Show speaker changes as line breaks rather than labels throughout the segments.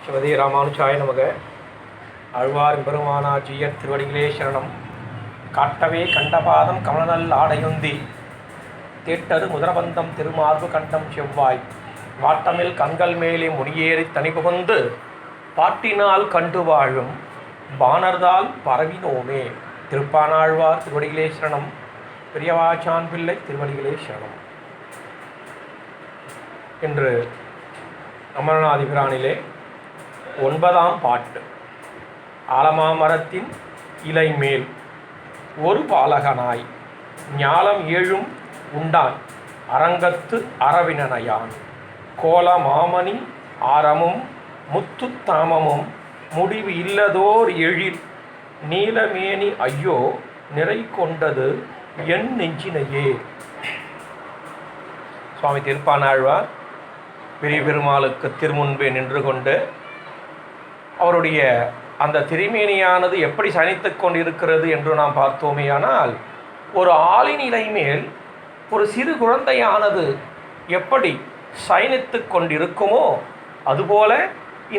ஸ்ரீமதி ராமானுஜாய நமக. ஆழ்வார் பெருமானாஜியர் திருவடிகளே சரணம். காட்டவே கண்டபாதம் கமலநல் ஆடையுந்தி தேட்டரு முதலபந்தம் திருமார்பு கண்டம் செவ்வாய் வாட்டமில் கண்கள் மேலே முனியேறி தனிபுகுந்து பாட்டினால் கண்டு வாழும் பானர்தால் பரவினோமே. திருப்பானாழ்வார் திருவடிகளே சரணம். பெரியவாச்சான் பிள்ளை திருவடிகளே சரணம். இன்று அமரநாதிபிரானிலே 9ஆம் பாட்டு. ஆலமாமரத்தின் இலை மேல் ஒரு பாலகனாய் ஞாலம் 7 உண்டான் அரங்கத்து அரவினனையான் கோல மாமணி ஆரமும் முத்து தாமமும் முடிவு இல்லதோர் எழில் நீலமேனி ஐயோ நிறை கொண்டது என் நெஞ்சினையே. சுவாமி திருப்பானாழ்வார் பெரிய பெருமாளுக்கு திருமுன்பே நின்று கொண்டு அவருடைய அந்த திருமேனியானது எப்படி சயனித்து கொண்டிருக்கிறது என்று நாம் பார்த்தோமேயானால், ஒரு ஆளின் இலை மேல் ஒரு சிறு குழந்தையானது எப்படி சயனித்து கொண்டிருக்குமோ அதுபோல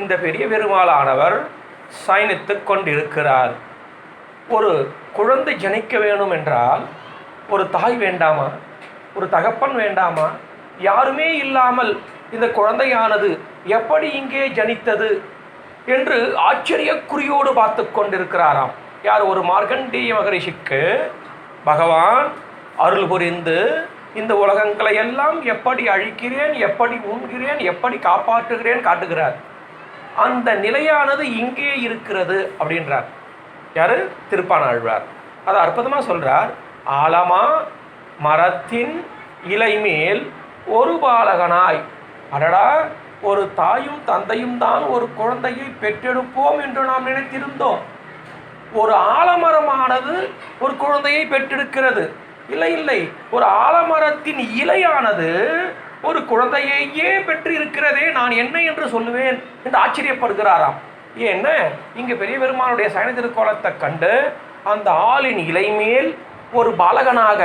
இந்த பெரிய பெருமாளானவர் சயனித்து கொண்டிருக்கிறார். ஒரு குழந்தை ஜனிக்க வேணும் என்றால் ஒரு தாய் வேண்டாமா? ஒரு தகப்பன் வேண்டாமா? யாருமே இல்லாமல் இந்த குழந்தையானது எப்படி இங்கே ஜனித்தது என்று ஆச்சரியக்குறியோடு பார்த்து கொண்டிருக்கிறாராம். யார்? ஒரு மார்க்கண்டேய மகரிஷிக்கு பகவான் அருள் புரிந்து இந்த உலகங்களை எல்லாம் எப்படி அழிக்கிறேன், எப்படி உண்கிறேன், எப்படி காப்பாற்றுகிறேன் காட்டுகிறார். அந்த நிலையானது இங்கே இருக்கிறது அப்படின்றார். யார்? திருப்பானாழ்வார். அதை அற்புதமாக சொல்கிறார். ஆலமா மரத்தின் இலை மேல் ஒரு பாலகனாய். அடடா, ஒரு தாயும் தந்தையும் தான் ஒரு குழந்தையை பெற்றெடுப்போம் என்று நாம் நினைத்திருந்தோம். ஒரு ஆலமரமானது ஒரு குழந்தையை பெற்றெடுக்கிறது. இல்லை, ஒரு ஆலமரத்தின் இலையானது ஒரு குழந்தையையே பெற்று இருக்கிறதே, நான் என்ன என்று சொல்லுவேன் என்று ஆச்சரியப்படுகிறாராம். என்ன, இங்கு பெரிய பெருமானுடைய சயன திருக்கோலத்தை கண்டு அந்த ஆளின் இலை மேல் ஒரு பாலகனாக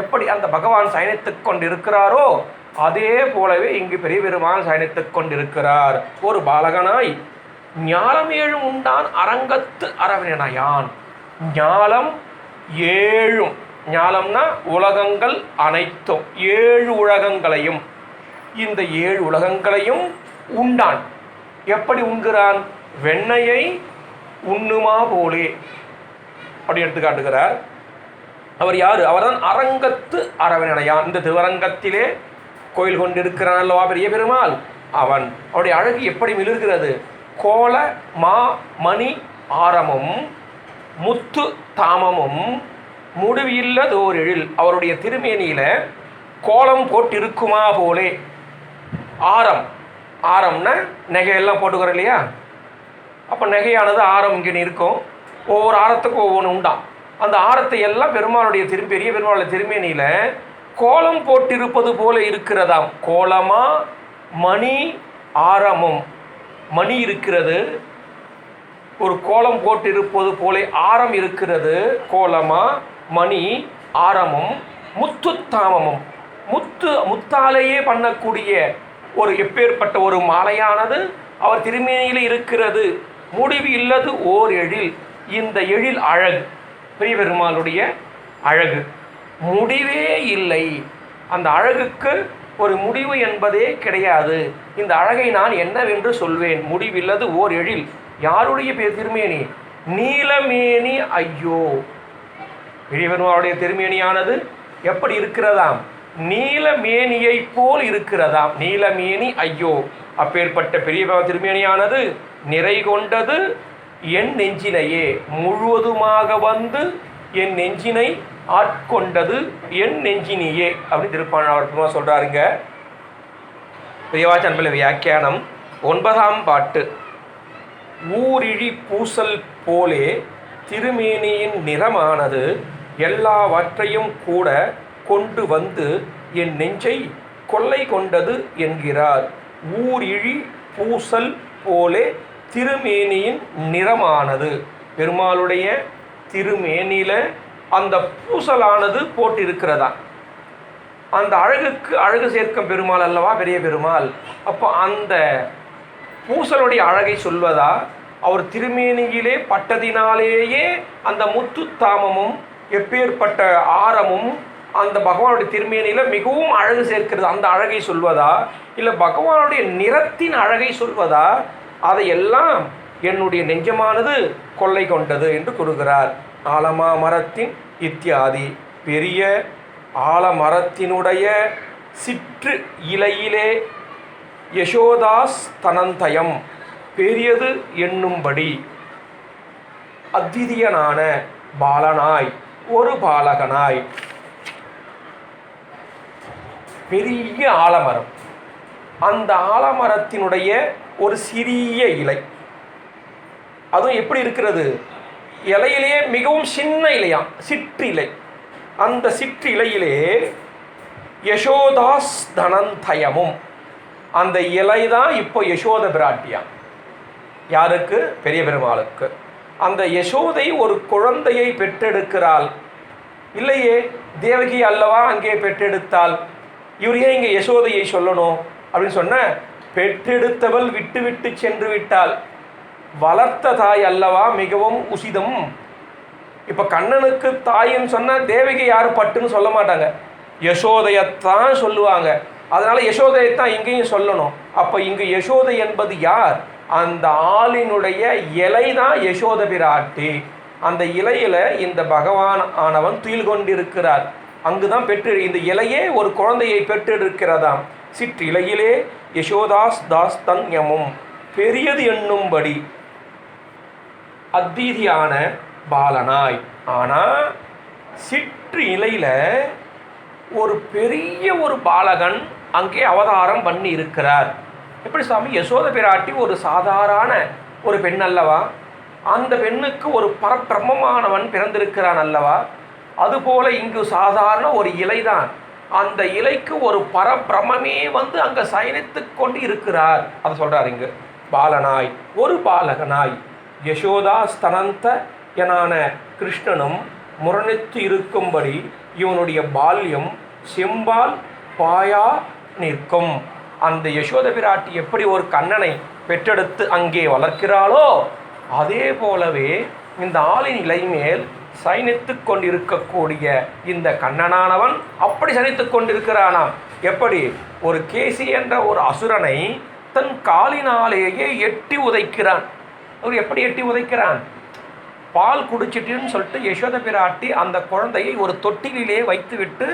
எப்படி அந்த பகவான் சயனித்துக் கொண்டிருக்கிறாரோ அதே போலவே இங்கு பெரிய பெருமான் சயனித்துக் கொண்டிருக்கிறார். ஒரு பாலகனாய் ஞாலம் 7 உண்டான் அரங்கத்து அரவினனையான். ஞாலம் 7, ஞாலம்னா உலகங்கள் அனைத்தும், 7 உலகங்களையும், இந்த 7 உலகங்களையும் உண்டான். எப்படி உண்கிறான்? வெண்ணையை உண்ணுமா போலே அப்படி எடுத்து காட்டுகிறார். அவர் யார்? அவர்தான் அரங்கத்து அரவினனையான். இந்த திருவரங்கத்திலே கோயில் கொண்டிருக்கிறான் அல்லவா பெரிய பெருமாள். அவருடைய அழகு எப்படி மிளிர்கிறது! கோல மா மணி ஆரமும் முத்து தாமமும் முடிவில்லதோர் எழில். அவருடைய திருமேனியில கோலம் போட்டிருக்குமா போலே. ஆரம்னா நெகையெல்லாம் போட்டுக்கிறோம் இல்லையா? அப்போ நெகையானது ஆரம் இங்கே இருக்கும். ஒவ்வொரு ஆரத்துக்கும் ஒவ்வொன்று உண்டாம். அந்த ஆரத்தை எல்லாம் பெருமாளுடைய பெரிய பெருமாளுடைய திருமேனியில கோலம் போட்டிருப்பது போல இருக்கிறதாம். கோலமா மணி ஆரமும், மணி இருக்கிறது, ஒரு கோலம் போட்டிருப்பது போல ஆரம் இருக்கிறது. கோலமா மணி ஆரமும் முத்து தாமமும், முத்தாலேயே பண்ணக்கூடிய ஒரு எப்பேற்பட்ட ஒரு மாலையானது அவர் திருமேனியில் இருக்கிறது. முடிவு இல்லது ஓர் எழில். இந்த எழில் அழகு, பெரிய பெருமாளுடைய அழகு முடிவே இல்லை. அந்த அழகுக்கு ஒரு முடிவு என்பதே கிடையாது. இந்த அழகை நான் என்னவென்று சொல்வேன்? முடிவில்லது ஓர் எழில். யாருடைய திருமேனி? நீலமேனி ஐயோ. பெரிய பெருமாளுடைய திருமேனியானது எப்படி இருக்கிறதாம்? நீலமேனியை போல் இருக்கிறதாம். நீலமேனி ஐயோ. அப்பேற்பட்ட பெரிய திருமேனியானது நிறை கொண்டது என் நெஞ்சினையே. முழுவதுமாக வந்து என் நெஞ்சினை ஆட்கொண்டது என் நெஞ்சினியே அப்படின்னு திருப்பானாழ்வார் சொல்கிறாருங்க. பெரியவாச்சான் பிள்ளை வியாக்கியானம். 9ஆம் பாட்டு. ஊரிழி பூசல் போலே திருமேனியின் நிறமானது எல்லாவற்றையும் கூட கொண்டு வந்து என் நெஞ்சை கொள்ளை கொண்டது என்கிறார். ஊரிழி பூசல் போலே திருமேனியின் நிறமானது. பெருமாளுடைய திருமேனியில அந்த பூசலானது போட்டிருக்கிறதா. அந்த அழகுக்கு அழகு சேர்க்கும் பெருமாள் அல்லவா பெரிய பெருமாள். அப்போ அந்த பூசலுடைய அழகை சொல்வதா, அவர் திருமேனியிலே பட்டதினாலேயே அந்த முத்து தாமமும் எப்பேற்பட்ட ஆரமும் அந்த பகவானுடைய திருமேனியில் மிகவும் அழகு சேர்க்கிறது, அந்த அழகை சொல்வதா, இல்லை பகவானுடைய நிறத்தின் அழகை சொல்வதா, அதையெல்லாம் என்னுடைய நெஞ்சமானது கொள்ளை கொண்டது என்று கூறுகிறார். ஆலமா மரத்தின் இத்தியாதி, பெரிய ஆலமரத்தினுடைய சிற்று இலையிலே யசோதாஸ் தனந்தயம், பெரியது என்னும்படி அத்விதீயனான பாலனாய், ஒரு பாலகனாய், பெரிய ஆலமரம், அந்த ஆலமரத்தினுடைய ஒரு சிறிய இலை, அதுவும் எப்படி இருக்கிறது, இலையிலே மிகவும் சின்ன இலையாம், சிற்றிலை. அந்த சிற்றிலையிலே யசோதாஸ் தனந்தயமும், அந்த இலை தான் இப்போ யசோத பிராட்டியா. யாருக்கு? பெரிய பெருமாளுக்கு. அந்த யசோதை ஒரு குழந்தையை பெற்றெடுக்கிறாள். இல்லையே, தேவகி அல்லவா அங்கே பெற்றெடுத்தாள், இவர் ஏன் இங்கே யசோதையை சொல்லணும் அப்படின்னு சொன்ன, பெற்றெடுத்தவள் விட்டு விட்டு சென்று விட்டாள், வளர்த்த தாய் அல்லவா மிகவும் உசிதம். இப்போ கண்ணனுக்கு தாயின்னு சொன்னால் தேவகி யாரும் பட்டுன்னு சொல்ல மாட்டாங்க, யசோதையத்தான் சொல்லுவாங்க. அதனால யசோதையத்தான் இங்கேயும் சொல்லணும். அப்போ இங்கு யசோதை என்பது யார்? அந்த ஆளினுடைய இலை தான் யசோத பிராட்டி. அந்த இலையில இந்த பகவான் ஆனவன் துயில் கொண்டிருக்கிறார். அங்குதான் பெற்று, இந்த இலையே ஒரு குழந்தையை பெற்றெடுக்கிறதாம். சிற்றிலையிலே யசோதாஸ் தாஸ் தன்யமும், பெரியது என்னும்படி அத்விதீயான பாலனாய். ஆனால் சிற்று இலையில ஒரு பெரிய ஒரு பாலகன் அங்கே அவதாரம் பண்ணி இருக்கிறார். எப்படி சாமி? யசோத பிராட்டி ஒரு சாதாரண ஒரு பெண் அல்லவா, அந்த பெண்ணுக்கு ஒரு பரபிரம்மமானவன் பிறந்திருக்கிறான் அல்லவா, அதுபோல இங்கு சாதாரண ஒரு இலைதான், அந்த இலைக்கு ஒரு பரபிரம்மே வந்து அங்கே சயனித்து கொண்டு இருக்கிறார். அதை சொல்கிறார் இங்கு. பாலனாய், ஒரு பாலகனாய், யசோதா ஸ்தனந்த எனான கிருஷ்ணனும் முரணித்து இருக்கும்படி இவனுடைய பால்யம் செம்பால் பாயா நிற்கும். அந்த யசோத பிராட்டி எப்படி ஒரு கண்ணனை பெற்றெடுத்து அங்கே வளர்க்கிறாளோ, அதே போலவே இந்த ஆளின் இலை மேல் சயனித்து கொண்டிருக்கக்கூடிய இந்த கண்ணனானவன் அப்படி சயனித்து கொண்டிருக்கிறானாம். எப்படி? ஒரு கேசி என்ற ஒரு அசுரனை தன் காலினாலேயே எட்டி உதைக்கிறான். அவர் எப்படி எட்டி உதைக்கிறான்? பால் குடிச்சிட்டுன்னு சொல்லிட்டு யசோத பிராட்டி அந்த குழந்தையை ஒரு தொட்டிலே வைத்துவிட்டு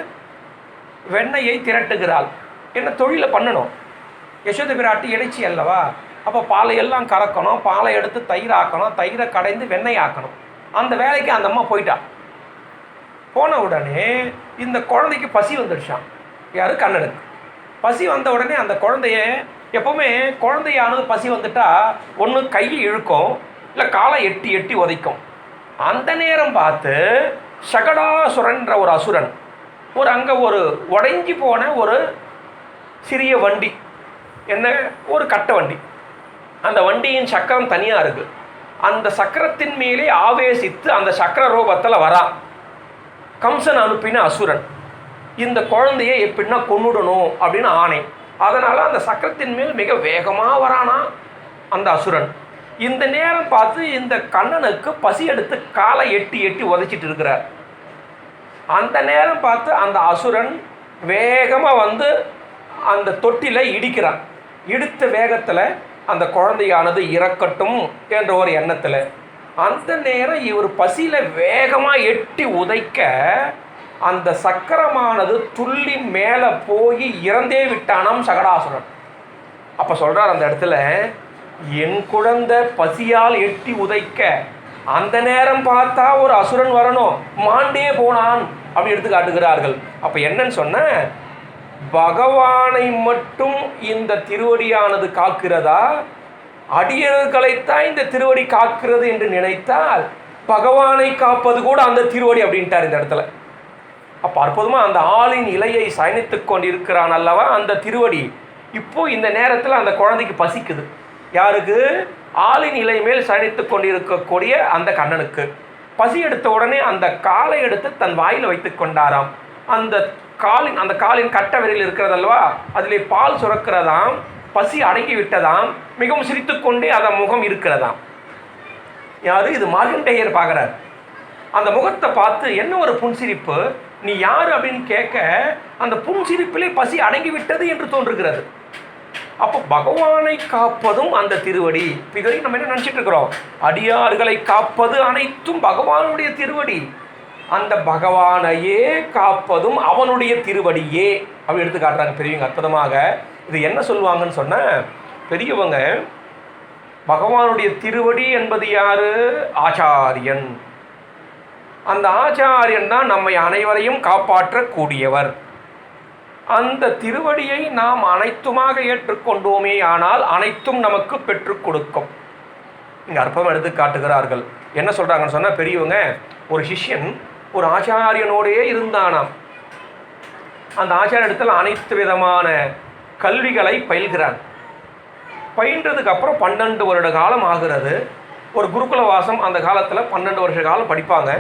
வெண்ணெயை திரட்டுகிறாள். என்ன தொழிலை பண்ணணும், யசோத பிராட்டி இறைச்சி அல்லவா, அப்போ பாலை எல்லாம் கறக்கணும், பாலை எடுத்து தயிர் ஆக்கணும், தயிரை கடைந்து வெண்ணெய் ஆக்கணும். அந்த வேலைக்கு அந்த அம்மா போயிட்டா. போன உடனே இந்த குழந்தைக்கு பசி வந்துடுச்சான். யாரு? கண்ணனுக்கு. பசி வந்த உடனே அந்த குழந்தைய, எப்போவுமே குழந்தையானது பசி வந்துட்டா ஒன்று கையை இழுக்கும், இல்லை காலை எட்டி எட்டி உதைக்கும். அந்த நேரம் பார்த்து சகடாசுரன்ற ஒரு அசுரன் அங்கே ஒரு உடைஞ்சி போன ஒரு சிறிய வண்டி, என்ன ஒரு கட்டை வண்டி, அந்த வண்டியின் சக்கரம் தனியாக இருக்குது, அந்த சக்கரத்தின் மேலே ஆவேசித்து அந்த சக்கர ரூபத்தில் வரான் கம்சன் அனுப்பின அசுரன். இந்த குழந்தையை எப்படின்னா கொன்னுடணும் அப்படின்னு ஆணை. அதனால் அந்த சக்கரத்தின் மேல் மிக வேகமாக வரானா அந்த அசுரன். இந்த நேரம் பார்த்து இந்த கண்ணனுக்கு பசி எடுத்து காலை எட்டி எட்டி உதைச்சிட்டு இருக்கிறார். அந்த நேரம் பார்த்து அந்த அசுரன் வேகமாக வந்து அந்த தொட்டில இடிக்கிறான். இடித்த வேகத்தில் அந்த குழந்தையானது இறக்கட்டும் என்ற ஒரு எண்ணத்தில், அந்த நேரம் இவர் பசியில் வேகமாக எட்டி உதைக்க அந்த சக்கரமானது துள்ளி மேலே போய் இறந்தே விட்டானாம் சகடாசுரன். அப்போ சொல்கிறார் அந்த இடத்துல, என் குழந்தை பசியால் எட்டி உதைக்க அந்த நேரம் பார்த்தா ஒரு அசுரன் வரணும், மாண்டே போனான் அப்படி எடுத்து காட்டுகிறார்கள். அப்போ என்னன்னு சொன்ன, பகவானை மட்டும் இந்த திருவடியானது காக்கிறதா, அடியர்களைத்தான் இந்த திருவடி காக்கிறது என்று நினைத்தால் பகவானை காப்பது கூட அந்த திருவடி அப்படின்ட்டார் இந்த இடத்துல. அப்போ அற்புதமாக அந்த ஆளின் இலையை சயனித்து கொண்டிருக்கிறான் அல்லவா அந்த திருவடி. இப்போ இந்த நேரத்தில் அந்த குழந்தைக்கு பசிக்குது. யாருக்கு? ஆளின் இலை மேல் சயனித்து கொண்டிருக்கக்கூடிய அந்த கண்ணனுக்கு பசி எடுத்த உடனே அந்த காலை எடுத்து தன் வாயில் வைத்து கொண்டாராம். அந்த காலின் கட்ட விரையில் இருக்கிறதல்வா, அதிலே பால் சுரக்கிறதாம். பசி அடங்கி விட்டதாம், மிகவும் சிரித்துக்கொண்டே அதன் முகம் இருக்கிறதாம். யாரு இது? மார்க்கண்டேயர் பார்க்குறார். அந்த முகத்தை பார்த்து என்ன ஒரு புன்சிரிப்பு, நீ யார் அப்படின்னு கேட்க அந்த புன்சிரிப்பிலே பசி அடங்கி விட்டது என்று தோன்றுகிறது. அப்போ பகவானை காப்பதும் அந்த திருவடி. இதுவரை நம்ம என்ன நினச்சிட்டு இருக்கிறோம்? அடியார்களை காப்பது அனைத்தும் பகவானுடைய திருவடி. அந்த பகவானையே காப்பதும் அவனுடைய திருவடியே அப்படி எடுத்து காட்டுறாங்க பெரியவங்க அற்புதமாக. இது என்ன சொல்லுவாங்கன்னு சொன்ன, பெரியவங்க பகவானுடைய திருவடி என்பது யாரு? ஆச்சாரியன். அந்த ஆச்சாரியன் தான் நம்மை அனைவரையும் காப்பாற்றக்கூடியவர். அந்த திருவடியை நாம் அனைத்துமாக ஏற்றுக்கொண்டோமே ஆனால் அனைத்தும் நமக்கு பெற்றுக் கொடுக்கும். இங்கே அற்புதம் எடுத்து காட்டுகிறார்கள். என்ன சொல்கிறாங்கன்னு சொன்னால், பெரியவங்க ஒரு சிஷ்யன் ஒரு ஆச்சாரியனோடையே இருந்தானாம். அந்த ஆச்சாரியத்தில் அனைத்து விதமான கல்விகளை பயில்கிறான். பயின்றதுக்கு அப்புறம் 12 வருட காலம் ஆகிறது. ஒரு குருகுல வாசம் அந்த காலத்தில் 12 வருஷ காலம் படிப்பாங்க.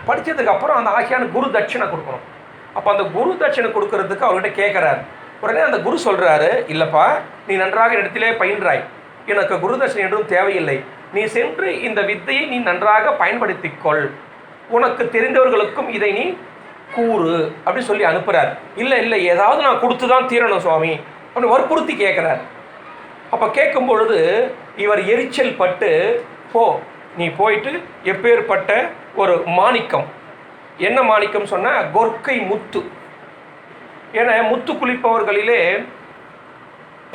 படித்ததுக்கப்புறம் அந்த ஆச்சாரியன் குரு தட்சிணை கொடுக்கணும். அப்போ அந்த குரு தட்சிணை கொடுக்கறதுக்கு அவர்கிட்ட கேட்குறாரு. உடனே அந்த குரு சொல்கிறாரு, இல்லைப்பா, நீ நன்றாக இடத்திலே பயின்றாய், எனக்கு குரு தட்சிணை என்றும் தேவையில்லை, நீ சென்று இந்த வித்தையை நீ நன்றாக பயன்படுத்திக்கொள், உனக்கு தெரிந்தவர்களுக்கும் இதை நீ கூறு அப்படி சொல்லி அனுப்புகிறார். இல்லை இல்லை, ஏதாவது நான் கொடுத்து தான் தீரணும் சுவாமி அப்படி வற்புறுத்தி கேட்குறார். அப்போ கேட்கும் பொழுது இவர் எரிச்சல் பட்டு, போ நீ போயிட்டு எப்பேற்பட்ட ஒரு மாணிக்கம், என்ன மாணிக்கம் சொன்னால் கொர்க்கை முத்து. ஏன்னா முத்து குளிப்பவர்களிலே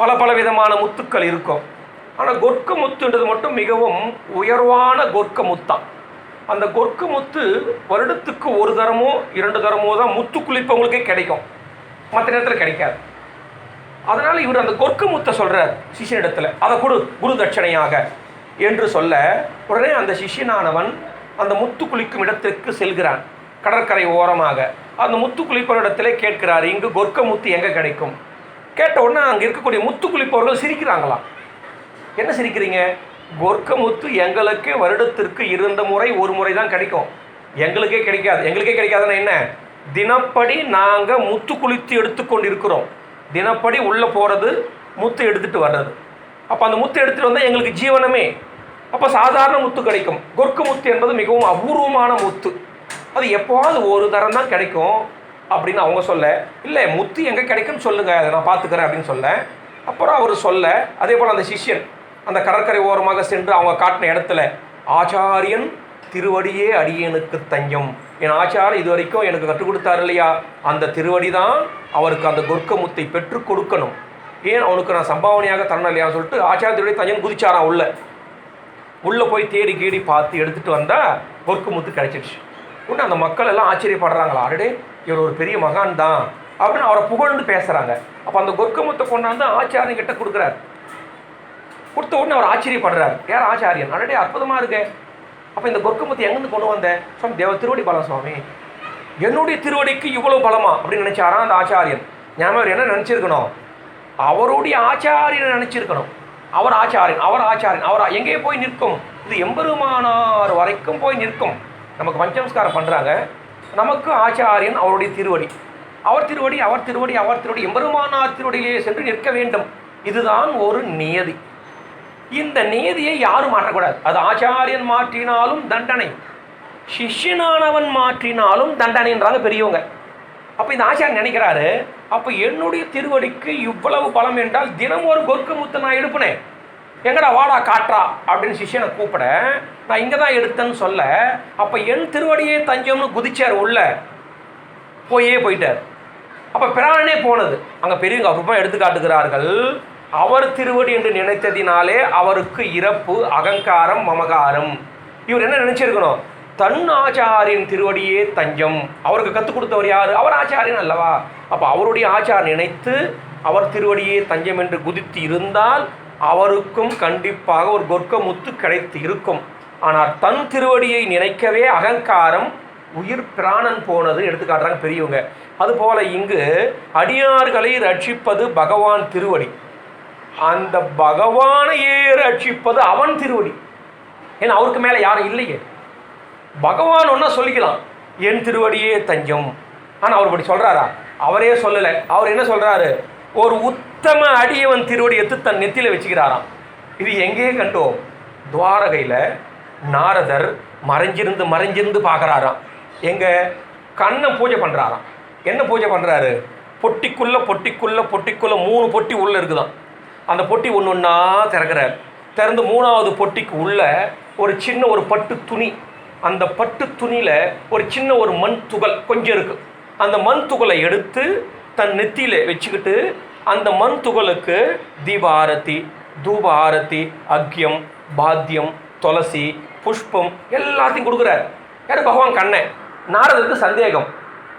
பல விதமான முத்துக்கள் இருக்கும். ஆனால் கொர்க்க முத்துன்றது மட்டும் மிகவும் உயர்வான கொர்க்க முத்தான். அந்த கொர்க்க முத்து வருடத்துக்கு 1 தரமோ 2 தரமோ தான் முத்து குளிப்பவங்களுக்கே கிடைக்கும், மற்ற நேரத்தில் கிடைக்காது. அதனால் இவர் அந்த கொர்க்க முத்தை சொல்கிறார் சிஷியனிடத்தில், அதை கொடு குரு தட்சணையாக என்று சொல்ல, உடனே அந்த சிஷியனானவன் அந்த முத்து குளிக்கும் இடத்திற்கு செல்கிறான். கடற்கரை ஓரமாக அந்த முத்து குளிப்பவரிடத்திலே கேட்கிறார், இங்கு கொர்க்க முத்து எங்கே கிடைக்கும்? கேட்ட உடனே அங்கே இருக்கக்கூடிய முத்து குளிப்பவர்கள் சிரிக்கிறாங்களாம். என்ன சிரிக்கிறீங்க? கொர்க்க முத்து எங்களுக்கு வருடத்திற்கு 2 முறை 1 முறை தான் கிடைக்கும், எங்களுக்கே கிடைக்காது. எங்களுக்கே கிடைக்காதுன்னா என்ன? தினப்படி நாங்கள் முத்து குளித்து எடுத்துக்கொண்டு இருக்கிறோம். தினப்படி உள்ளே போகிறது, முத்து எடுத்துகிட்டு வர்றது. அப்போ அந்த முத்து எடுத்துகிட்டு வந்தால் எங்களுக்கு ஜீவனமே. அப்போ சாதாரண முத்து கிடைக்கும். கொர்க்க முத்து என்பது மிகவும் அபூர்வமான முத்து, அது எப்போவாது 1 தரம் தான் கிடைக்கும் அப்படின்னு அவங்க சொல்ல, இல்லை முத்து எங்கே கிடைக்கும்னு சொல்லுங்கள், அதை நான் பார்த்துக்கிறேன் அப்படின்னு சொல்ல. அப்புறம் அவர் சொல்ல, அதே போல் அந்த சிஷ்யன் அந்த கடற்கரை ஓரமாக சென்று அவங்க காட்டின இடத்துல, ஆச்சாரியன் திருவடியே அடியனுக்கு தஞ்சம், என் ஆச்சாரம் இது வரைக்கும் எனக்கு கற்றுக் கொடுத்தார் இல்லையா, அந்த திருவடி தான் அவருக்கு அந்த கொர்க்க முத்தை பெற்றுக் கொடுக்கணும், ஏன் அவனுக்கு நான் சம்பாவனையாக தரணும் இல்லையான்னு சொல்லிட்டு ஆச்சாரிய திருவடி தஞ்சம் குதிச்சாராம். உள்ளே போய் தேடி கீடி பார்த்து எடுத்துகிட்டு வந்தால் கொர்க்க முத்து கிடைச்சிடுச்சு. உடனே அந்த மக்கள் எல்லாம் ஆச்சரியப்படுறாங்களா, அடடே இவர் ஒரு பெரிய மகான் தான் அப்படின்னு அவரை புகழ்ந்து பேசுகிறாங்க. அப்போ அந்த கொர்க்க முத்தை கொண்டாந்து ஆச்சாரியன் கிட்ட கொடுக்குறாரு. கொடுத்த உடனே அவர் ஆச்சரியப்படுறார். யார்? ஆச்சாரியன். அடடே அற்புதமாக இருக்கு, அப்போ இந்த கொர்க்க முத்து எங்கேருந்து கொண்டு வந்தேன்? சுவாமி தேவ திருவடி பலம் சுவாமி, என்னுடைய திருவடிக்கு இவ்வளோ பலமா அப்படின்னு நினச்சாராம் அந்த ஆச்சாரியன். ஞாபகம் என்ன நினச்சிருக்கணும்? அவருடைய ஆச்சாரியனை நினச்சிருக்கணும். அவர் ஆச்சாரியன், அவர் ஆச்சாரியன், அவர் எங்கே போய் நிற்கும்? இது எம்பெருமானார் வரைக்கும் போய் நிற்கும். நமக்கு பஞ்சமஸ்காரம் பண்ணுறாங்க, நமக்கு ஆச்சாரியன் அவருடைய திருவடி, அவர் திருவடி, அவர் திருவடி, அவர் திருவடி, எம்பெருமானார் திருவடியிலே சென்று நிற்க வேண்டும். இதுதான் ஒரு நியதி. இந்த நியதியை யாரும் மாற்றக்கூடாது. அது ஆச்சாரியன் மாற்றினாலும் தண்டனை, சிஷ்யனானவன் மாற்றினாலும் தண்டனைன்றாங்க பெரியவங்க. அப்போ இந்த ஆச்சாரியன் நினைக்கிறாரு, அப்போ என்னுடைய திருவடிக்கு இவ்வளவு பலம் என்றால் தினம் ஒரு கொர்க்க முத்து நான் எடுப்பினேன், எங்கடா வாடா காற்றா அப்படின்னு சிஷ்யனை கூப்பிட, நான் இங்கே தான் எடுத்தேன்னு சொல்ல, அப்போ என் திருவடியே தஞ்சம்னு குதிச்சார், உள்ள போயிட்டார். அப்போ பிராணனே போனது. அங்கே பெரியவங்க அப்பப்போ எடுத்து காட்டுகிறார்கள், அவர் திருவடி என்று நினைத்ததினாலே அவருக்கு இறப்பு, அகங்காரம், மமகாரம். இவர் என்ன நினைச்சிருக்கணும்? தன் ஆச்சாரியின் திருவடியே தஞ்சம். அவருக்கு கற்றுக் கொடுத்தவர் யார்? அவர் ஆச்சாரியன் அல்லவா? அப்போ அவருடைய ஆச்சாரம் நினைத்து அவர் திருவடியே தஞ்சம் என்று குதித்து இருந்தால் அவருக்கும் கண்டிப்பாக ஒரு கொர்க்க முத்து கிடைத்து இருக்கும். ஆனால் தன் திருவடியை நினைக்கவே அகங்காரம், உயிர் பிராணன் போனது எடுத்து காட்டுறாங்க பெரியவங்க. அதுபோல இங்கு அடியார்களை ரட்சிப்பது பகவான் திருவடி, அந்த பகவானையே ரட்சிப்பது அவன் திருவடி. ஏன்னா அவருக்கு மேலே யாரும் இல்லையே. பகவான் ஒன்றா சொல்லிக்கலாம், என் திருவடியே தஞ்சம். ஆனால் அவர் இப்படி சொல்கிறாரா? அவரே சொல்லலை. அவர் என்ன சொல்கிறாரு? ஒரு உத்தம அடியவன் திருவடி எடுத்து தன் நெத்தியில் வச்சுக்கிறாராம். இது எங்கேயே கண்டோம்? துவாரகையில் நாரதர் மறைஞ்சிருந்து பார்க்குறாராம். எங்க கண்ணை பூஜை பண்ணுறாராம். என்ன பூஜை பண்ணுறாரு? பொட்டிக்குள்ளே 3 பொட்டி உள்ளே இருக்குதான். அந்த பொட்டி ஒன்று ஒன்றா திறக்கிறார். திறந்து 3வது பொட்டிக்கு உள்ள ஒரு பட்டு துணி, அந்த பட்டு துணியில் ஒரு மண் துகள் கொஞ்சம் இருக்குது. அந்த மண் துகளை எடுத்து தன் நெத்தியில் வச்சுக்கிட்டு அந்த மண் துகளுக்கு தீப ஆரத்தி, தூப ஆரத்தி, அக்யம், பாத்தியம், துளசி, புஷ்பம் எல்லாத்தையும் கொடுக்குறார். யார்? பகவான் கண்ணன். நாரதருக்கு சந்தேகம்,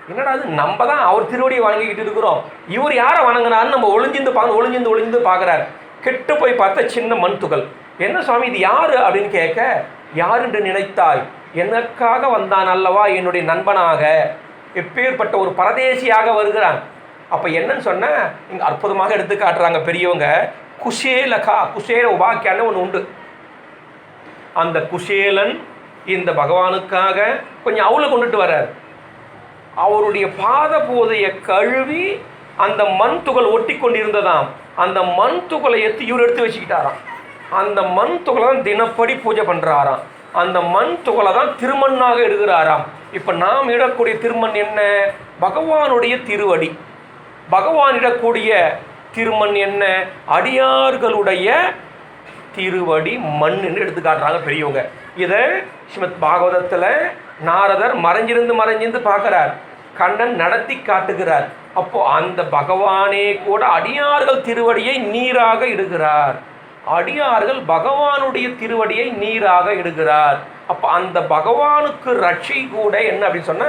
என்னடா அது, நம்ம தான் அவர் திருவடியை வணங்கிக்கிட்டு இருக்கிறோம், இவர் யாரை வணங்கினான்னு நம்ம ஒளிஞ்சிந்து பார்க்குறாரு. கெட்டு போய் பார்த்த சின்ன மண் துகள். என்ன சுவாமி இது யார் அப்படின்னு கேட்க, யார் என்று நினைத்தாய், எனக்காக வந்தான் அல்லவா என்னுடைய நண்பனாக, எப்பேற்பட்ட ஒரு பரதேசியாக வருகிறான். அப்போ என்னன்னு சொன்ன, இங்கே அற்புதமாக எடுத்து காட்டுறாங்க பெரியவங்க. குசேல உபாக்கியான்னு ஒன்று உண்டு. அந்த குசேலன் இந்த பகவானுக்காக கொஞ்சம் அவளை கொண்டுட்டு வர்றார். அவருடைய பாத பூதையை கழுவி அந்த மண் துகள் ஒட்டி கொண்டிருந்ததாம். அந்த மண் துகளை இவர் எடுத்து வச்சுக்கிட்டாராம். அந்த மண் துகளை தான் தினப்படி பூஜை பண்ணுறாராம். அந்த மண் துகளை தான் திருமண்ணாக எடுக்கிறாராம். இப்போ நாம் இடக்கூடிய திருமண் என்ன? பகவானுடைய திருவடி. பகவான் இடக்கூடிய திருமண் என்ன? அடியார்களுடைய திருவடி மண் என்று எடுத்து காட்டுறாங்க பெரியவங்க. இதை ஸ்ரீமத் பாகவதத்தில் நாரதர் மறைஞ்சிருந்து பார்க்குறார், கண்ணன் நடத்தி காட்டுகிறார். அப்போ அந்த பகவானே கூட அடியார்கள் திருவடியை நீராக இடுகிறார். அடியார்கள் பகவானுடைய திருவடியை நீராக இடுகிறார். அப்போ அந்த பகவானுக்கு ரட்சை கூட என்ன அப்படின்னு சொன்ன,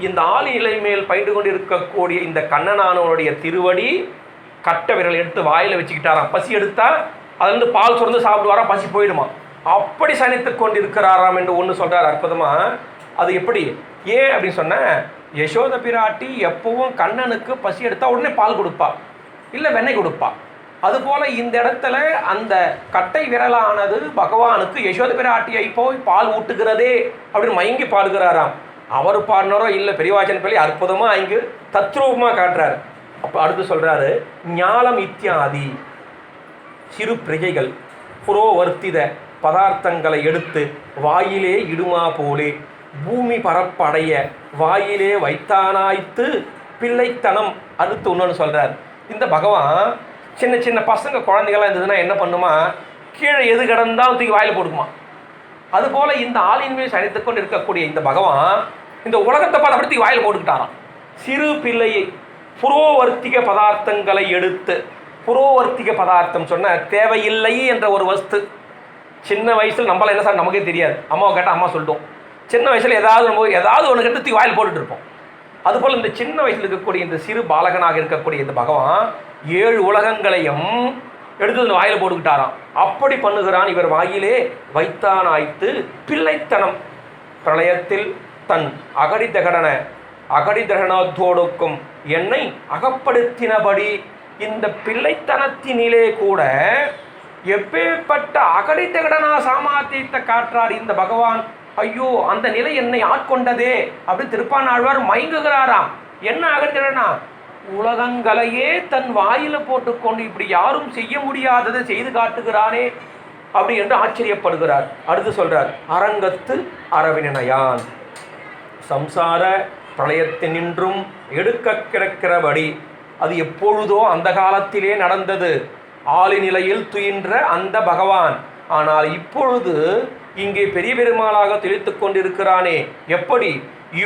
இந்த ஆளிலை மேல் பயின்று கொண்டு இருக்கக்கூடிய இந்த கண்ணனானவனுடைய திருவடி கட்ட விரல் எடுத்து வாயில் வச்சுக்கிட்டாராம். பசி எடுத்தா அதுலேருந்து பால் சுரந்து சாப்பிடுவாராம், பசி போயிடுமா. அப்படி சனித்து கொண்டு இருக்கிறாராம் என்று ஒன்று சொல்கிறார் அற்புதமாக. அது எப்படி, ஏன் அப்படின்னு சொன்ன, யசோத பிராட்டி எப்பவும் கண்ணனுக்கு பசி எடுத்தால் உடனே பால் கொடுப்பா, இல்லை வெண்ணெய் கொடுப்பா. அதுபோல் இந்த இடத்துல அந்த கட்டை விரலானது பகவானுக்கு யசோத பிராட்டியை போய் பால் ஊட்டுகிறதே அப்படின்னு மயங்கி பாடுகிறாராம். அவர் பாடினாரோ இல்லை, பெரியவாச்சன் பிள்ளை அற்புதமாக இங்கு தத்ரூபமாக காட்டுறாரு. அப்போ அடுத்து சொல்கிறாரு, ஞாலம் இத்தியாதி சிறு பிரஜைகள் புரோவர்த்தித பதார்த்தங்களை எடுத்து வாயிலே இடுமா போலே பூமி பரப்படைய வாயிலே வைத்தானாய்த்து பிள்ளைத்தனம். அடுத்து ஒன்று சொல்கிறார், இந்த பகவான் சின்ன சின்ன பசங்க குழந்தைகள்லாம் இருந்ததுன்னா என்ன பண்ணுமா, கீழே எது கிடந்தாலும் தூக்கி வாயில் போடுக்குமா. அதுபோல் இந்த ஆளின் மேல் சனித்து கொண்டு இருக்கக்கூடிய இந்த பகவான் இந்த உலகத்தை பார்த்து அப்படி தூக்கி வாயில் போட்டுக்கிட்டாராம். சிறு பிள்ளையை புரோவர்த்திக பதார்த்தங்களை எடுத்து, புரோவர்த்திக பதார்த்தம் சொன்ன தேவையில்லை என்ற ஒரு வஸ்து. சின்ன வயசில் நம்மளால் என்ன சார் நமக்கே தெரியாது, அம்மாவை கேட்டால் அம்மா சொல்லிட்டோம். சின்ன வயசில் ஏதாவது ஒன்று கட்டு தூக்கி வாயில் போட்டுட்டு இருப்போம். அதுபோல் இந்த சின்ன வயசில் இருக்கக்கூடிய இந்த சிறு பாலகனாக இருக்கக்கூடிய இந்த பகவான் 7 உலகங்களையும் எடுத்து வாயில் போட்டுக்கிட்டாராம். அப்படி பண்ணுகிறான். இவர் வாயிலே வைத்தான் ஆய்த்து பிள்ளைத்தனம். பிரளயத்தில் தன் அகடிதகனத்தோடுக்கும் என்னை அகப்படுத்தினபடி இந்த பிள்ளைத்தனத்தினிலே கூட எப்பேற்பட்ட அகடிதகடனா சாமாத்தியத்தை காற்றார் இந்த பகவான். ஐயோ, அந்த நிலை என்னை ஆட்கொண்டதே அப்படின்னு திருப்பானாழ்வார் மயங்குகிறாராம். என்ன அகடிதகடனா? உலகங்களையே தன் வாயில போட்டுக்கொண்டு இப்படி யாரும் செய்ய முடியாததை செய்து காட்டுகிறானே அப்படி என்று ஆச்சரியப்படுகிறார். அடுத்து சொல்றார், அரங்கத்து அரவினையான் சம்சார பிரளயத்தினின்றும் எடுக்க கிடக்கிறபடி. அது எப்பொழுதோ அந்த காலத்திலே நடந்தது, ஆளிநிலையில் துயின்ற அந்த பகவான். ஆனால் இப்பொழுது இங்கே பெரிய பெருமாளாக தெளித்து கொண்டிருக்கிறானே, எப்படி?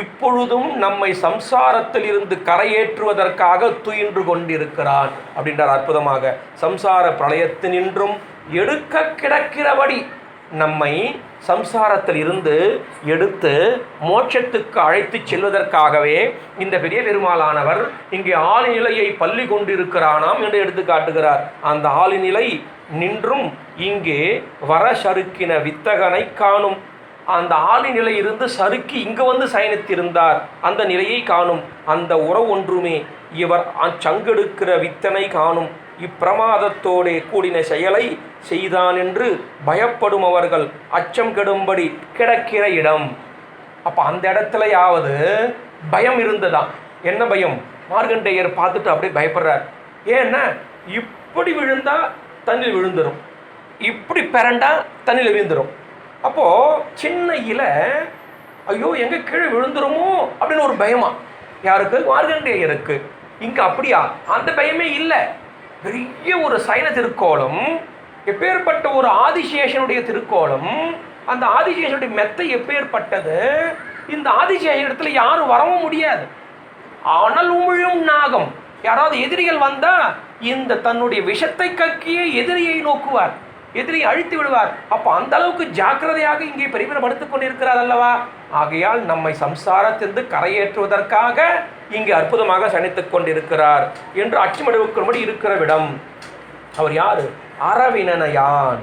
இப்பொழுதும் நம்மை சம்சாரத்தில் இருந்து கரையேற்றுவதற்காக துயின்று கொண்டிருக்கிறான் அப்படின்றார் அற்புதமாக. சம்சார பிரளயத்தினின்றும் எடுக்க கிடக்கிறபடி நம்மை சம்சாரத்தில் இருந்து எடுத்து மோட்சத்துக்கு அழைத்து செல்வதற்காகவே இந்த பெரிய பெருமாளானவர் இங்கே ஆளிநிலையை பள்ளி கொண்டிருக்கிறானாம் என்று எடுத்து காட்டுகிறார். அந்த ஆளிநிலை நின்றும் இங்கே வர சறுக்கின வித்தகனை காணும். அந்த ஆளிநிலை இருந்து சறுக்கி இங்கே வந்து சயனித்திருந்தார், அந்த நிலையை காணும். அந்த உறவு ஒன்றுமே இவர் சங்கெடுக்கிற வித்தனை காணும். இப்பிரமாதத்தோடே கூடின செயலை செய்தான் என்று பயப்படும் அவர்கள் அச்சம் கெடும்படி கிடக்கிற இடம். அப்போ அந்த இடத்துலையாவது பயம் இருந்ததா? என்ன பயம்? மார்கண்டேயர் பார்த்துட்டு அப்படியே பயப்படுறார். ஏன்னா இப்படி விழுந்தா தண்ணியில் விழுந்துடும், இப்படி பிறண்டா தண்ணியில் விழுந்துடும். அப்போது சின்ன இலை ஐயோ எங்கே கீழே விழுந்துருமோ அப்படின்னு ஒரு பயமா யாருக்கு? மார்க்கண்டேயருக்கு. இங்கே அப்படியா? அந்த பயமே இல்லை. பெரிய ஒரு சைன திருக்கோலம், எப்பேற்பட்ட ஒரு ஆதிசேஷனுடைய திருக்கோலம், அந்த ஆதிசேஷனுடைய மெத்தை எப்பேற்பட்டது. இந்த ஆதிசேஷ இடத்துல யாரும் வரவும் முடியாது. அனல் உமிழும் நாகம், யாராவது எதிரிகள் வந்தா இந்த தன்னுடைய விஷத்தை கக்கிய எதிரியை நோக்குவார், எதிரியை அழித்து விடுவார். அப்போ அந்த அளவுக்கு ஜாக்கிரதையாக இங்கே பரிபுரப்படுத்திக் கொண்டிருக்கிறார் அல்லவா. ஆகையால் நம்மை சம்சாரத்திலிருந்து கரையேற்றுவதற்காக இங்கே அற்புதமாக சனித்துக் கொண்டிருக்கிறார் என்று அச்சமடைவுக்கும்படி இருக்கிற விடம். அவர் யார்? அரவினனையான்.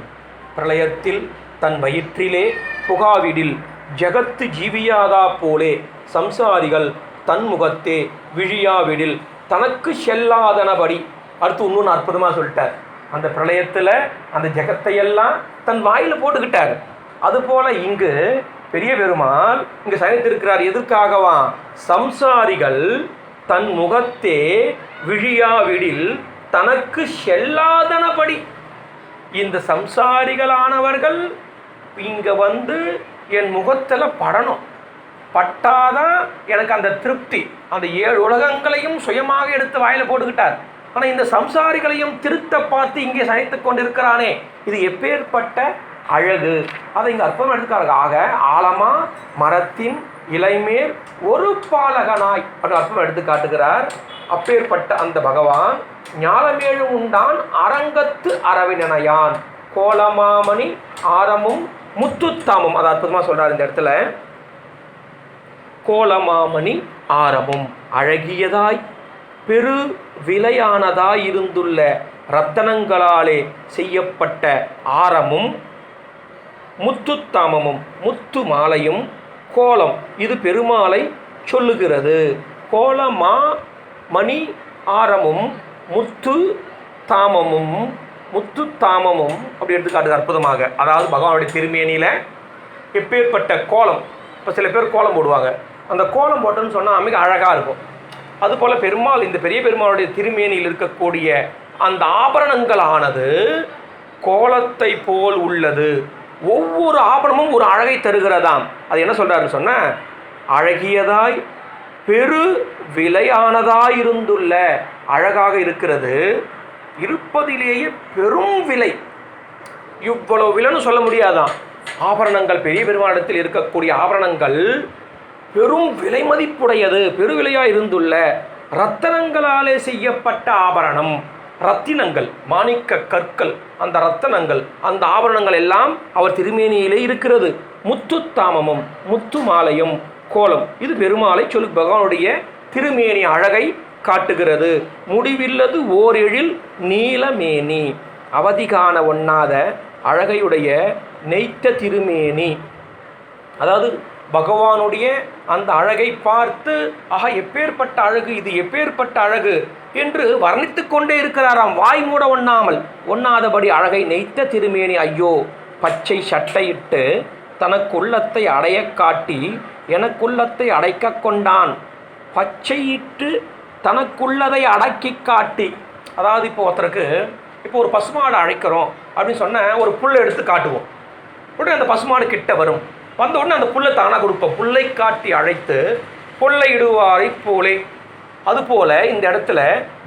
பிரளயத்தில் தன் வயிற்றிலே புகாவிடில் ஜகத்து ஜீவியாதா போலே சம்சாரிகள் தன் முகத்தே விழியாவிடில் தனக்கு செல்லாதனபடி. அடுத்து இன்னொன்று அற்புதமாக சொல்லிட்டார். அந்த பிரளயத்தில் அந்த ஜெகத்தையெல்லாம் தன் வாயில் போட்டுக்கிட்டார். அதுபோல் இங்கு பெரிய பெருமாள் இங்கே சயனித்திருக்கிறார். எதற்காகவா? சம்சாரிகள் தன் முகத்தே விழியாவிடில் தனக்கு செல்லாதனபடி. இந்த சம்சாரிகளானவர்கள் இங்கே வந்து என் முகத்தில் படணும், பட்டாதான் எனக்கு அந்த திருப்தி. அந்த 7 உலகங்களையும் சுயமாக எடுத்து வாயில் போட்டுக்கிட்டார். ஆனால் இந்த சம்சாரிகளையும் திருத்த பார்த்து இங்கே சனித்து கொண்டிருக்கிறானே, இது எப்பேற்பட்ட அழகு. அதை இங்கே அற்புதம் எடுத்துக்காங்க. ஆக ஆழமா மரத்தின் இலைமேல் ஒரு பாலகனாய் அப்படி அற்புதம் எடுத்து காட்டுகிறார். அப்பேற்பட்ட அந்த பகவான் ஞாலமேழு உண்டான் அரங்கத்து அரவினனையான் கோலமாமணி ஆரமும் முத்துத்தாமும். அதை அற்புதமாக சொல்கிறார் இந்த இடத்துல. கோலமாமணி ஆரமும், அழகியதாய் பெரு விலையானதாய் இருந்துள்ள இரத்தனங்களாலே செய்யப்பட்ட ஆரமும் முத்துத்தாமமும், முத்து மாலையும் கோலம், இது பெருமாளை சொல்லுகிறது. கோலமா மணி ஆரமும் முத்து தாமமும், முத்து தாமமும் அப்படி எடுத்துக்காட்டுது அற்புதமாக. அதாவது பகவானுடைய திருமேனியில் எப்பேற்பட்ட கோலம். இப்போ சில பேர் கோலம் போடுவாங்க, அந்த கோலம் போட்டோன்னு சொன்னால் மிக அழகாக இருக்கும். அதுபோல் பெருமாள் இந்த பெரிய பெருமாளுடைய திருமேனியில் இருக்கக்கூடிய அந்த ஆபரணங்களானது கோலத்தை போல் உள்ளது. ஒவ்வொரு ஆபரணமும் ஒரு அழகை தருகிறதாம். அது என்ன சொல்கிறாருன்னு சொன்னால், அழகியதாய் பெரு விலையானதாய் இருந்துள்ள, அழகாக இருக்கிறது, இருப்பதிலேயே பெரும் விலை. இவ்வளவு விலைன்னு சொல்ல முடியாதான். ஆபரணங்கள் பெரிய பெருமாளிடத்தில் இருக்கக்கூடிய ஆபரணங்கள் பெரும் விலை மதிப்புடையது, பெருவிலையாக இருந்துள்ள இரத்தனங்களாலே செய்யப்பட்ட ஆபரணம். ரத்தினங்கள், மாணிக்க கற்கள், அந்த ரத்தனங்கள், அந்த ஆபரணங்கள் எல்லாம் அவர் திருமேனியிலே இருக்கிறது. முத்து தாமமும் முத்து மாலையும் கோலம், இது பெருமாளை சொல்லு பகவானுடைய திருமேனி அழகை காட்டுகிறது. முடிவில்லது ஓரெழில் நீலமேனி, அவதிகான ஒண்ணாத அழகையுடைய நெய்த்த திருமேனி. அதாவது பகவானுடைய அந்த அழகை பார்த்து ஆஹா எப்பேற்பட்ட அழகு, இது எப்பேற்பட்ட அழகு என்று வர்ணித்து கொண்டே இருக்கிறாராம். வாய் மூட ஒண்ணாதபடி அழகை நெய்த்த திருமேனி. ஐயோ, பச்சை சட்டையிட்டு தனக்குள்ளத்தை அடைய காட்டி எனக்குள்ளத்தை அடைக்க கொண்டான். பச்சையிட்டு தனக்குள்ளதை அடக்கி காட்டி. அதாவது இப்போ ஒருத்தருக்கு இப்போ ஒரு பசுமாடு அழைக்கிறோம் அப்படின்னு சொன்ன ஒரு புல்லை எடுத்து காட்டுவோம். உடனே அந்த பசுமாடு கிட்ட வரும். வந்த உடனே அந்த புல்லை தானாக கொடுப்போம். புல்லை காட்டி அழைத்து புல்லை இடுவாரை போலே. அதுபோல இந்த இடத்துல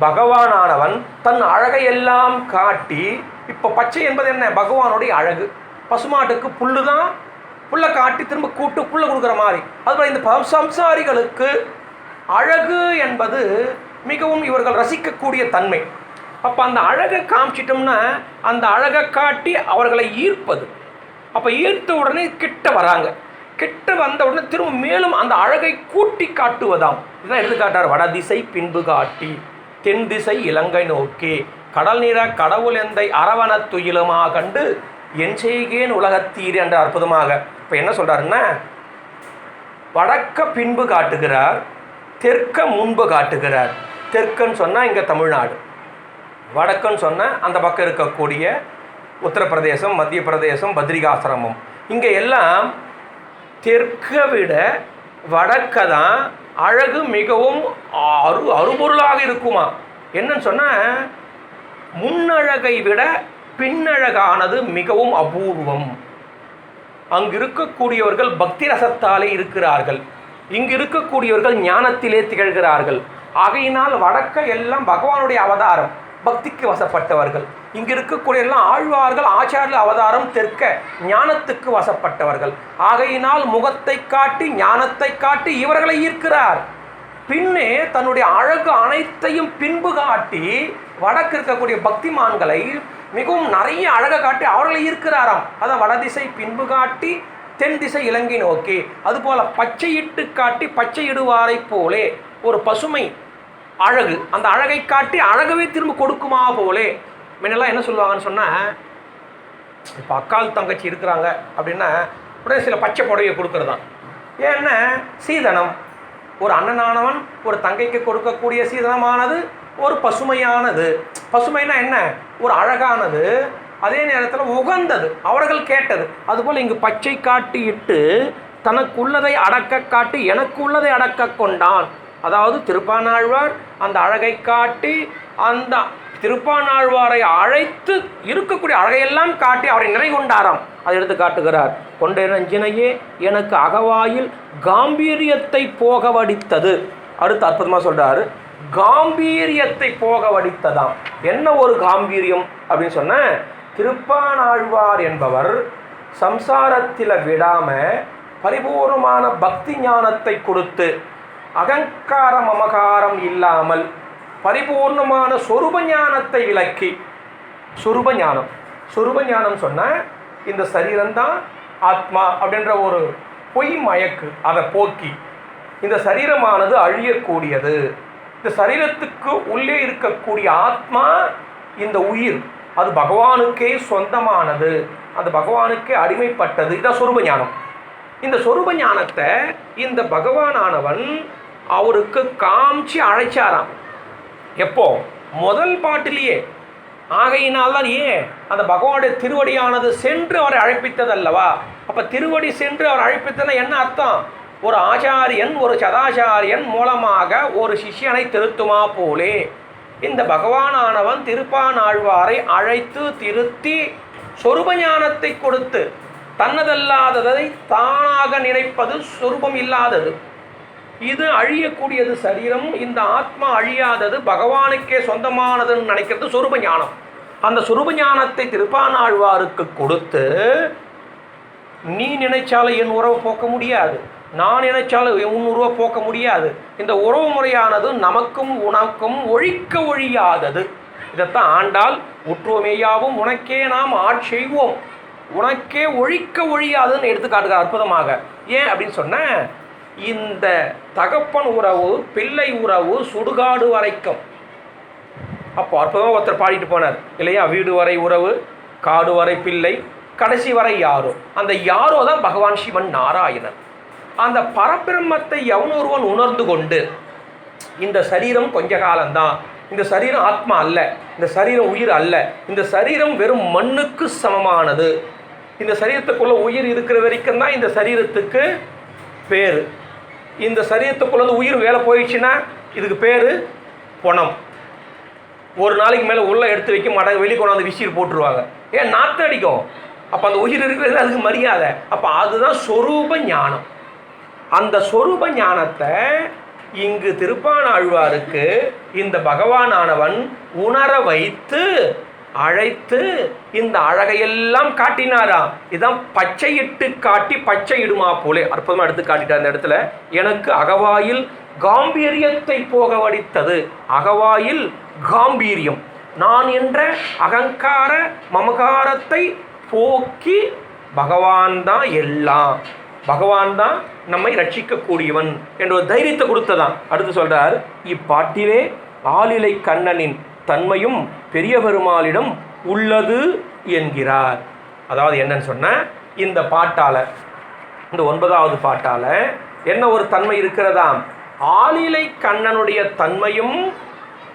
பகவானானவன் தன் அழகையெல்லாம் காட்டி, இப்போ பச்சை என்பது என்ன? பகவானுடைய அழகு. பசுமாட்டுக்கு புல்லு தான், புல்லை காட்டி திரும்ப கூட்டு புல்லை கொடுக்குற மாதிரி. அதுபோல் இந்த சம்சாரிகளுக்கு அழகு என்பது மிகவும் இவர்கள் ரசிக்கக்கூடிய தன்மை. அப்போ அந்த அழகை காமிச்சிட்டோம்னா அந்த அழகை காட்டி அவர்களை ஈர்ப்பது. அப்போ ஈர்த்த உடனே கிட்ட வராங்க. கிட்ட வந்த உடனே திரும்ப மேலும் அந்த அழகை கூட்டி காட்டுவதாம். இதுதான் எடுத்துக்காட்டார். வடதிசை பின்பு காட்டி தென் திசை இலங்கை நோக்கி கடல் நீர கடவுள் எந்தை அரவண துயிலுமாக கண்டு என் செய்கேன் உலகத்தீர் என்ற அற்புதமாக. இப்போ என்ன சொல்கிறாருன்னா, வடக்க பின்பு காட்டுகிறார், தெற்க முன்பு காட்டுகிறார். தெற்குன்னு சொன்னால் இங்கே தமிழ்நாடு, வடக்குன்னு சொன்னால் அந்த பக்கம் இருக்கக்கூடிய உத்தரப்பிரதேசம், மத்திய பிரதேசம், பத்ரிகாசிரமம். இங்கே எல்லாம் தெற்கை விட வடக்க தான் அழகு மிகவும் அருபொருளாக இருக்குமா. என்னன்னு சொன்னால் முன்னழகை விட பின்னழகானது மிகவும் அபூர்வம். அங்கு இருக்கக்கூடியவர்கள் பக்தி ரசத்தாலே இருக்கிறார்கள், இங்கு இருக்கக்கூடியவர்கள் ஞானத்திலே திகழ்கிறார்கள். ஆகையினால் வடக்க எல்லாம் பகவானுடைய அவதாரம், பக்திக்கு வசப்பட்டவர்கள். இங்கு இருக்கக்கூடிய எல்லாம் ஆழ்வார்கள், ஆச்சாரிய அவதாரம், தெற்க ஞானத்துக்கு வசப்பட்டவர்கள். ஆகையினால் முகத்தை காட்டி ஞானத்தை காட்டி இவர்களை ஈர்க்கிறார். பின்னே தன்னுடைய அழகு அனைத்தையும் பின்பு காட்டி வடக்கு இருக்கக்கூடிய பக்திமான்களை மிகவும் நிறைய அழகை காட்டி அவர்களை ஈர்க்கிறாராம். அதான் வடதிசை பின்பு காட்டி தென் திசை இலங்கை நோக்கி, அதுபோல பச்சையிட்டு காட்டி பச்சையிடுவாரை போலே ஒரு பசுமை அழகு, அந்த அழகை காட்டி அழகவே திரும்ப கொடுக்குமா போலே. முன்னெல்லாம் என்ன சொல்லுவாங்கன்னு சொன்னால், இப்போ அக்கால் தங்கச்சி இருக்கிறாங்க அப்படின்னா உடனே சில பச்சை புடவையை கொடுக்கறது தான். ஏன்னா சீதனம், ஒரு அண்ணனானவன் ஒரு தங்கைக்கு கொடுக்கக்கூடிய சீதனமானது ஒரு பசுமையானது. பசுமைனா என்ன? ஒரு அழகானது, அதே நேரத்தில் உகந்தது, அவர்கள் கேட்டது. அதுபோல் இங்கு பச்சை காட்டி இட்டு தனக்குள்ளதை அடக்க காட்டி எனக்கு உள்ளதை அடக்க கொண்டான். அதாவது திருப்பானாழ்வார் அந்த அழகை காட்டி அந்த திருப்பானாழ்வாரை அழைத்து இருக்கக்கூடிய அழகையெல்லாம் காட்டி அவரை நிறை கொண்டாராம். அதை எடுத்து காட்டுகிறார். கொண்டே நஞ்சினையே எனக்கு அகவாயில் காம்பீரியத்தை போக வடித்தது. அடுத்து அற்புதமாக சொல்கிறாரு, காம்பீரியத்தை போக வடித்ததாம். என்ன ஒரு காம்பீரியம் அப்படின்னு சொன்ன, திருப்பானாழ்வார் என்பவர் சம்சாரத்தில் விடாமல் பரிபூர்ணமான பக்தி ஞானத்தை கொடுத்து அகங்காரம் மமகாரம் இல்லாமல் பரிபூர்ணமான சொரூப ஞானத்தை விளக்கி, சொரூப ஞானம் சொன்னால் இந்த சரீரம்தான் ஆத்மா அப்படின்ற ஒரு பொய் மயக்கு, அதை போக்கி இந்த சரீரமானது அழியக்கூடியது, இந்த சரீரத்துக்கு உள்ளே இருக்கக்கூடிய ஆத்மா இந்த உயிர் அது பகவானுக்கே சொந்தமானது, அது பகவானுக்கே அடிமைப்பட்டது. இதான் சொரூப ஞானம். இந்த சொரூப ஞானத்தை இந்த பகவானானவன் அவருக்கு காமிச்சு அழைச்சாராம். எப்போ? முதல் பாட்டிலேயே. ஆகையினால்தான் ஏன் அந்த பகவானுடைய திருவடியானது சென்று அவரை அழைப்பித்தது அல்லவா? அப்போ திருவடி சென்று அவர் அழைப்பித்ததுன்னா என்ன அர்த்தம்? ஒரு ஆச்சாரியன் ஒரு சதாச்சாரியன் மூலமாக ஒரு சிஷ்யனை திருத்துமா போலே இந்த பகவானானவன் திருப்பானாழ்வாரை அழைத்து திருத்தி சொரூப ஞானத்தை கொடுத்து, தன்னதல்லாததை தானாக நினைப்பது சொரூபம் இல்லாதது, இது அழியக்கூடியது சரீரம், இந்த ஆத்மா அழியாதது பகவானுக்கே சொந்தமானதுன்னு நினைக்கிறது சொரூப ஞானம். அந்த சொரூப ஞானத்தை திருப்பானாழ்வாருக்கு கொடுத்து, நீ நினைச்சாலும் என் உறவை போக்க முடியாது, நான் நினைச்சாலும் உன் உறவை போக்க முடியாது, இந்த உறவு முறையானது நமக்கும் உனக்கும் ஒழிக்க ஒழியாதது. இதைத்தான் ஆண்டால் உற்றுவமேயாவும் உனக்கே நாம் ஆட்செய்வோம், உனக்கே ஒழிக்க ஒழியாதுன்னு எடுத்து காட்டுகிறார் அற்புதமாக. ஏன் அப்படின்னு சொன்ன, இந்த தகப்பன் உறவு பிள்ளை உறவு சுடுகாடு வரைக்கும். அப்போ அற்புதமாக ஒருத்தர் பாடிட்டு போனார் இல்லையா? வீடு வரை உறவு, காடு வரை பிள்ளை, கடைசி வரை யாரோ. அந்த யாரோ தான் பகவான் சிவன் நாராயணன். அந்த பரபிரம்மத்தை எவனொருவன் உணர்ந்து கொண்டு, இந்த சரீரம் கொஞ்ச காலம்தான், இந்த சரீரம் ஆத்மா அல்ல, இந்த சரீரம் உயிர் அல்ல, இந்த சரீரம் வெறும் மண்ணுக்கு சமமானது, இந்த சரீரத்துக்குள்ள உயிர் இருக்கிற வரைக்கும் தான் இந்த சரீரத்துக்கு பேர். இந்த சரீரத்துக்குள்ள உயிர் வேலை போயிடுச்சுன்னா இதுக்கு பேர் பொணம். ஒரு நாளைக்கு மேலே உள்ளே எடுத்து வைக்க மாட்டாங்க, வெளியே கொண்டாந்து விசிறு போட்டுருவாங்க. ஏன்? நாற்று அடிக்கும். அப்போ அந்த உயிர் இருக்கிறது அதுக்கு மரியாதை. அப்போ அதுதான் சொரூப ஞானம். அந்த சொரூப ஞானத்தை இங்கு திருப்பானாழ்வாருக்கு இந்த பகவானானவன் உணர வைத்து அழைத்து இந்த அழகையெல்லாம் காட்டினாராம். இதான் பச்சையிட்டு காட்டி பச்சையிடுமா போலே அற்புதமாக எடுத்து காட்டிட்டார். அந்த இடத்துல எனக்கு அகவாயில் காம்பீரியத்தை போக வடித்தது. அகவாயில் காம்பீரியம், நான் என்ற அகங்கார மமகாரத்தை போக்கி பகவான் தான் எல்லாம், பகவான் தான் நம்மை ரட்சிக்கக்கூடியவன் என்ற ஒரு தைரியத்தை கொடுத்ததான். அடுத்து சொல்றார், இப்பாட்டிலே ஆலிலை கண்ணனின் தன்மையும் பெரிய பெருமாளிடம் உள்ளது என்கிறார். அதாவது என்னன்னு சொன்ன, இந்த பாட்டால, இந்த 9வது பாட்டால என்ன ஒரு தன்மை இருக்கிறதாம்? ஆலிலை கண்ணனுடைய தன்மையும்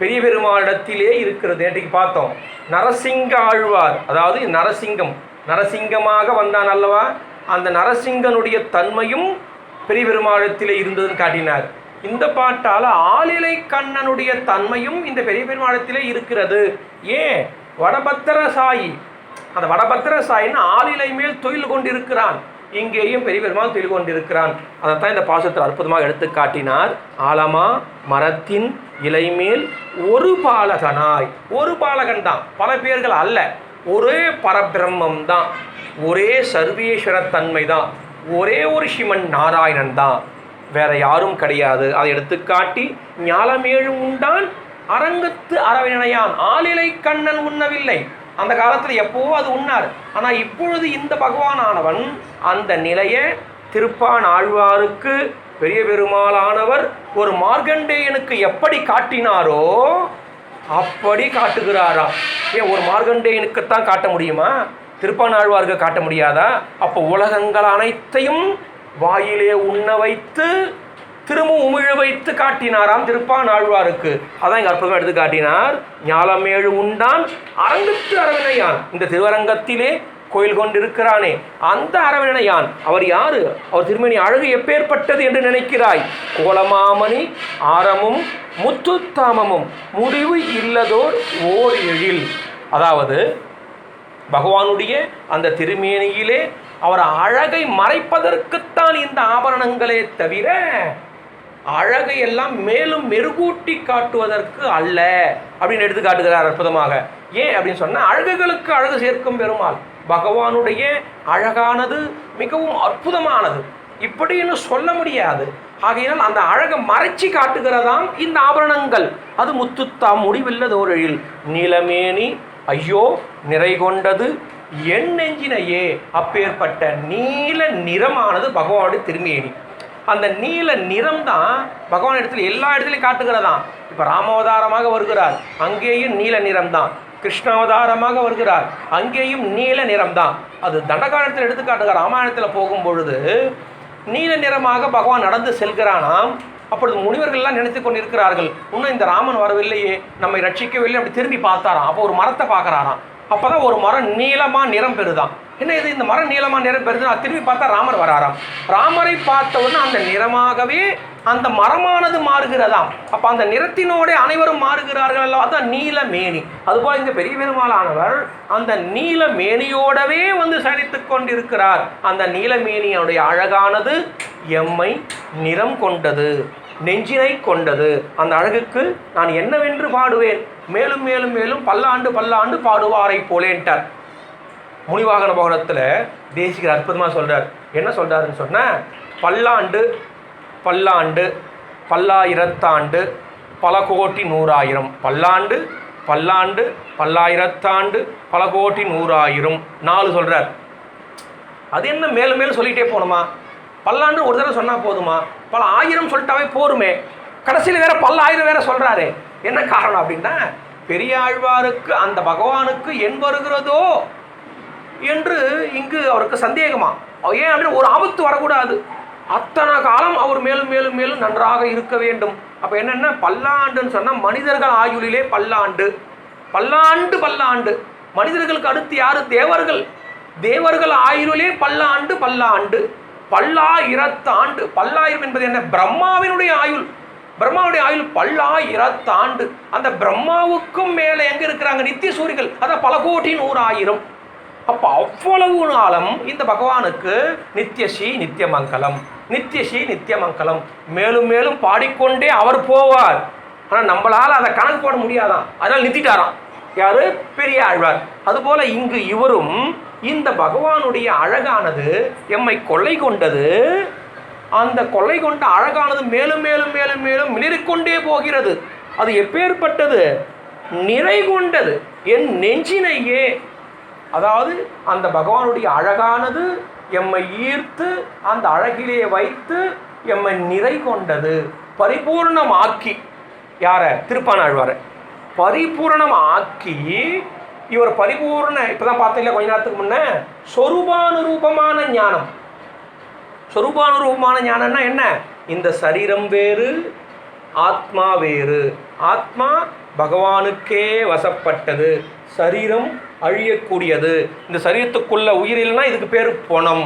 பெரிய பெருமாளிடத்திலே இருக்கிறது. நேற்றுக்கு பார்த்தோம், நரசிங்க ஆழ்வார், அதாவது நரசிங்கமாக வந்தான் அல்லவா, அந்த நரசிங்கனுடைய தன்மையும் பெரிய பெருமாளிடத்திலே இருந்ததுன்னு காட்டினார். இந்த பாட்டால் ஆளிலை கண்ணனுடைய தன்மையும் இந்த பெரிய பெருமாளத்திலே இருக்கிறது. ஏன்? வடபத்திர சாயி, அந்த வடபத்திர சாயின்னு ஆளிலை மேல் தொழில் கொண்டிருக்கிறான், இங்கேயும் பெரிய பெருமாள் தொழில் கொண்டிருக்கிறான். அதைத்தான் இந்த பாசத்தில் அற்புதமாக எடுத்து காட்டினார். ஆலமா மரத்தின் இலை மேல் ஒரு பாலகனாய், ஒரு பாலகன் தான், பல பேர்கள் அல்ல, ஒரே பரபிரம்மம் தான், ஒரே சர்வேஸ்வர தன்மை தான், ஒரே ஒரு சிவன் நாராயணன் தான், வேற யாரும் கிடையாது. அதை எடுத்துக்காட்டி ஞாலமேழும் உண்டான் அரங்கத்து அரவினையான், ஆளிலை கண்ணன் உண்ணவில்லை. அந்த காலத்தில் எப்போவோ அது உண்ணார். ஆனால் இப்பொழுது இந்த பகவானானவன் அந்த நிலையை திருப்பான் ஆழ்வாருக்கு பெரிய பெருமாளானவர் ஒரு மார்கண்டேயனுக்கு எப்படி காட்டினாரோ அப்படி காட்டுகிறாராம். ஏன் ஒரு மார்கண்டேயனுக்குத்தான் காட்ட முடியுமா? திருப்பான் ஆழ்வாருக்கு காட்ட முடியாதா? அப்போ உலகங்கள் அனைத்தையும் வாயிலே உண்ண வைத்து திரும்ப உமிழ வைத்து காட்டினாராம் திருப்பான் ஆழ்வாருக்கு. அதான் இங்கே அற்புதமாக எடுத்து காட்டினார். ஞாலமேழு உண்டான் அரங்கத்து அரவினையான், இந்த திருவரங்கத்திலே கோயில் கொண்டிருக்கிறானே அந்த அரவினையான். அவர் யாரு? அவர் திருமணி அழகு எப்பேற்பட்டது என்று நினைக்கிறாய்? கோலமாமணி ஆரமும் முத்துத்தாமமும் முடிவு இல்லதோர் ஓர் எழில். அதாவது பகவானுடைய அந்த திருமேனியிலே அவர் அழகை மறைப்பதற்குத்தான் இந்த ஆபரணங்களே தவிர அழகை எல்லாம் மேலும் மெருகூட்டி காட்டுவதற்கு அல்ல அப்படின்னு எடுத்து காட்டுகிறார் அற்புதமாக. ஏன் அப்படின்னு சொன்னால் அழகுகளுக்கு அழகு சேர்க்கும் பெருமாள். பகவானுடைய அழகானது மிகவும் அற்புதமானது, இப்படின்னு சொல்ல முடியாது. ஆகையினால் அந்த அழகை மறைச்சி காட்டுகிறதாம் இந்த ஆபரணங்கள். அது முத்துத்தாம் முடிவில்லதோரில் நீலமேனி ஐயோ நிறை கொண்டது என் நெஞ்சினையே. அப்பேற்பட்ட நீல நிறமானது பகவானுடைய திருமேனி. அந்த நீல நிறம் தான் பகவான் இடத்துல எல்லா இடத்துலையும் காட்டுகிறதாம். இப்போ ராமாவதாரமாக வருகிறார், அங்கேயும் நீல நிறம் தான். கிருஷ்ணாவதாரமாக வருகிறார், அங்கேயும் நீல நிறம் தான். அது தண்டகாரத்தில் எடுத்து காட்டுகிறார். ராமாயணத்தில் போகும் பொழுது நீல நிறமாக பகவான் நடந்து செல்கிறானாம். அப்பொழுது முனிவர்கள்லாம் நினைத்து கொண்டிருக்கிறார்கள், இன்னும் இந்த ராமன் வரவில்லையே, நம்மை ரட்சிக்கவில்லை. அப்படி திரும்பி பார்த்தாராம். அப்போ ஒரு மரத்தை பார்க்குறாராம். அப்போ தான் ஒரு மரம் நீளமாக நிறம் பெறுதான். என்ன இது, இந்த மரம் நீளமாக நிறம் பெறுதுன்னா திரும்பி பார்த்தா ராமர் வராராம். ராமரை பார்த்தவுடனே அந்த நிறமாகவே அந்த மரமானது மாறுகிறதாம். அப்போ அந்த நிறத்தினோட அனைவரும் மாறுகிறார்கள் அல்லவா, அதுதான் நீலமேனி. அதுபோல் இந்த பெரிய பெருமாளானவர் அந்த நீலமேனியோடவே வந்து சலித்து கொண்டிருக்கிறார். அந்த நீலமேனியோடைய அழகானது எம்மை நிறம் கொண்டது, நெஞ்சினை கொண்டது. அந்த அழகுக்கு நான் என்னவென்று பாடுவேன், மேலும் மேலும் மேலும் பல்லாண்டு பல்லாண்டு பாடுவாரை போலேன்ட்டார். முனிவாகன பகவனத்தில் தேசிகர் அற்புதமாக சொல்கிறார். என்ன சொல்கிறாருன்னு சொன்னால், பல்லாண்டு பல்லாண்டு பல்லாயிரத்தாண்டு பல கோட்டி நூறாயிரம், பல்லாண்டு பல்லாண்டு பல்லாயிரத்தாண்டு பல கோட்டி நூறாயிரம் 4 சொல்கிறார். அது என்ன மேலும் மேலும் சொல்லிகிட்டே போகணுமா? பல்லாண்டு ஒரு தடவை சொன்னால் போதுமா? பல ஆயிரம் சொல்லிட்டாவே போருமே. கடைசியில் வேற பல்லாயிரம் வேற சொல்கிறாரு. என்ன காரணம் அப்படின்னா, பெரிய ஆழ்வாருக்கு அந்த பகவானுக்கு என் வருகிறதோ என்று இங்கு அவருக்கு சந்தேகமா. ஏன் அப்படின்னு ஒரு ஆபத்து வரக்கூடாது, அத்தனை காலம் அவர் மேலும் மேலும் மேலும் நன்றாக இருக்க வேண்டும். அப்போ என்னென்னா பல்லாண்டுன்னு சொன்னால் மனிதர்கள் ஆயுளிலே பல்லாண்டு, பல்லாண்டு பல்லாண்டு. மனிதர்களுக்கு அடுத்து யார்? தேவர்கள். தேவர்கள் ஆயுளிலே பல்லாண்டு பல்லாண்டு பல்லாயிரத்தாண்டு. பல்லாயிரம் என்பது என்ன? பிரம்மாவினுடைய ஆயுள். பிரம்மாவுடைய ஆயுள் பல்லாயிரத்தாண்டு. அந்த பிரம்மாவுக்கும் மேலே எங்கே இருக்கிறாங்க? நித்திய சூரிகள். அதான் பல கோட்டி நூறாயிரம். அப்போ அவ்வளவு நாளம் இந்த பகவானுக்கு நித்தியஸ்ரீ நித்தியமங்கலம், நித்தியஸ்ரீ நித்தியமங்கலம் மேலும் மேலும் பாடிக்கொண்டே அவர் போவார். ஆனால் நம்மளால் அதை கணக்கு போட முடியாதான், அதனால் நிறுத்திட்டாராம். யார்? பெரிய ஆழ்வார். அதுபோல் இங்கு இவரும் இந்த பகவானுடைய அழகானது எம்மை கொள்ளை கொண்டது. அந்த கொள்ளை கொண்ட அழகானது மேலும் மேலும் மேலும் மேலும் மிளிரிக்கொண்டே போகிறது. அது எப்பேற்பட்டது? நிறை கொண்டது என் நெஞ்சினையே. அதாவது அந்த பகவானுடைய அழகானது எம்மை ஈர்த்து அந்த அழகிலே வைத்து எம்மை நிறை கொண்டது, பரிபூர்ணமாக்கி. யார? திருப்பான் ஆழ்வாரை பரிபூர்ணம் ஆக்கி. இவர் பரிபூர்ண, இப்போதான் பார்த்தீங்களா கொஞ்ச நேரத்துக்கு முன்ன, சொரூபானுரூபமான ஞானம். சொரூபானுரூபமான ஞானம்னா என்ன? இந்த சரீரம் வேறு, ஆத்மா வேறு. ஆத்மா பகவானுக்கே வசப்பட்டது, சரீரம் அழியக்கூடியது. இந்த சரீரத்துக்குள்ள உயிர் இல்லைன்னா இதுக்கு பேர் பொணம்.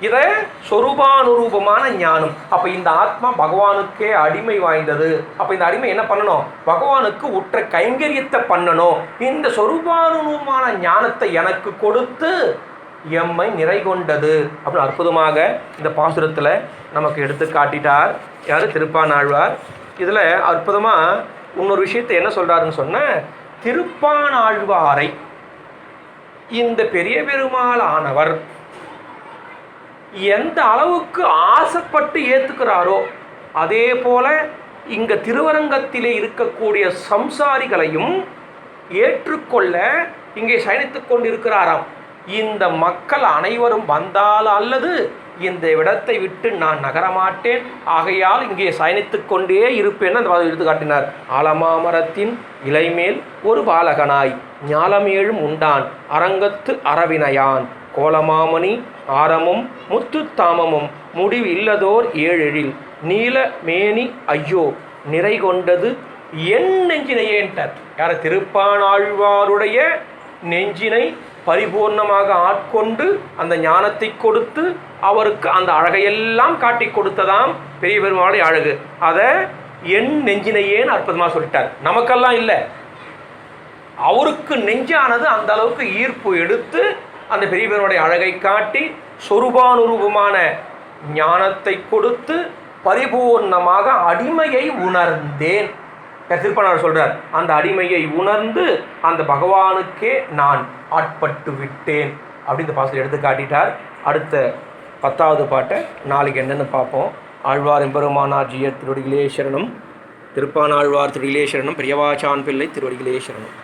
இதை சொரூபானுரூபமான ஞானம். அப்போ இந்த ஆத்மா பகவானுக்கே அடிமை வாய்ந்தது. அப்போ இந்த அடிமை என்ன பண்ணணும்? பகவானுக்கு உற்ற கைங்கரியத்தை பண்ணணும். இந்த சொரூபானுரூபமான ஞானத்தை எனக்கு கொடுத்து எம்மை நிறை கொண்டது அப்படின்னு அற்புதமாக இந்த பாசுரத்தில் நமக்கு எடுத்து காட்டிட்டார் யார்? திருப்பானாழ்வார். இதில் அற்புதமாக இன்னொரு விஷயத்தை என்ன சொல்கிறாருன்னு சொன்னால், திருப்பானாழ்வாரை இந்த பெரிய பெருமாளானவர் எந்த அளவுக்கு ஆசைப்பட்டு ஏற்றுக்கிறாரோ அதே போல இங்கே திருவரங்கத்திலே இருக்கக்கூடிய சம்சாரிகளையும் ஏற்றுக்கொள்ள இங்கே சயனித்து கொண்டிருக்கிறாராம். இந்த மக்கள் அனைவரும் வந்தால் அல்லது இந்த இடத்தை விட்டு நான் நகரமாட்டேன், ஆகையால் இங்கே சயனித்து கொண்டே இருப்பேன் அந்த எடுத்து காட்டினார். ஆலமாமரத்தின் இலைமேல் ஒரு பாலகனாய் ஞாலமேழும் உண்டான் அரங்கத்து அரவினையான் கோலமாமணி ஆரமும் முத்துத்தாமமும் முடிவு இல்லதோர் ஏழெழில் நீல மேனி ஐயோ நிறை கொண்டது என் நெஞ்சினையேன்ட்டார். யார்? திருப்பானாழ்வாருடைய நெஞ்சினை பரிபூர்ணமாக ஆட்கொண்டு அந்த ஞானத்தை கொடுத்து அவருக்கு அந்த அழகையெல்லாம் காட்டி கொடுத்ததாம் பெரிய பெருமாளுடைய அழகு. அதை என் நெஞ்சினையேன்னு அற்புதமாக சொல்லிட்டார். நமக்கெல்லாம் இல்லை, அவருக்கு நெஞ்சானது அந்த அளவுக்கு ஈர்ப்பு எடுத்து அந்த பெரிய பெருமாளுடைய அழகை காட்டி சொரூபானுரூபமான ஞானத்தை கொடுத்து பரிபூர்ணமாக அடிமையை உணர்ந்தேன். திருப்பனார் சொல்கிறார், அந்த அடிமையை உணர்ந்து அந்த பகவானுக்கே நான் ஆட்பட்டு விட்டேன் அப்படின்னு இந்த பாசத்தில் எடுத்து காட்டிட்டார். அடுத்த 10வது பாட்டை நாளைக்கு என்னென்னு பார்ப்போம். ஆழ்வார் எம்பெருமானார் ஜியர் திருவடிகளே சரணம். திருப்பானாழ்வார் திருவடிகளே சரணம். பெரியவாச்சான் பிள்ளை திருவடிகளே சரணம்.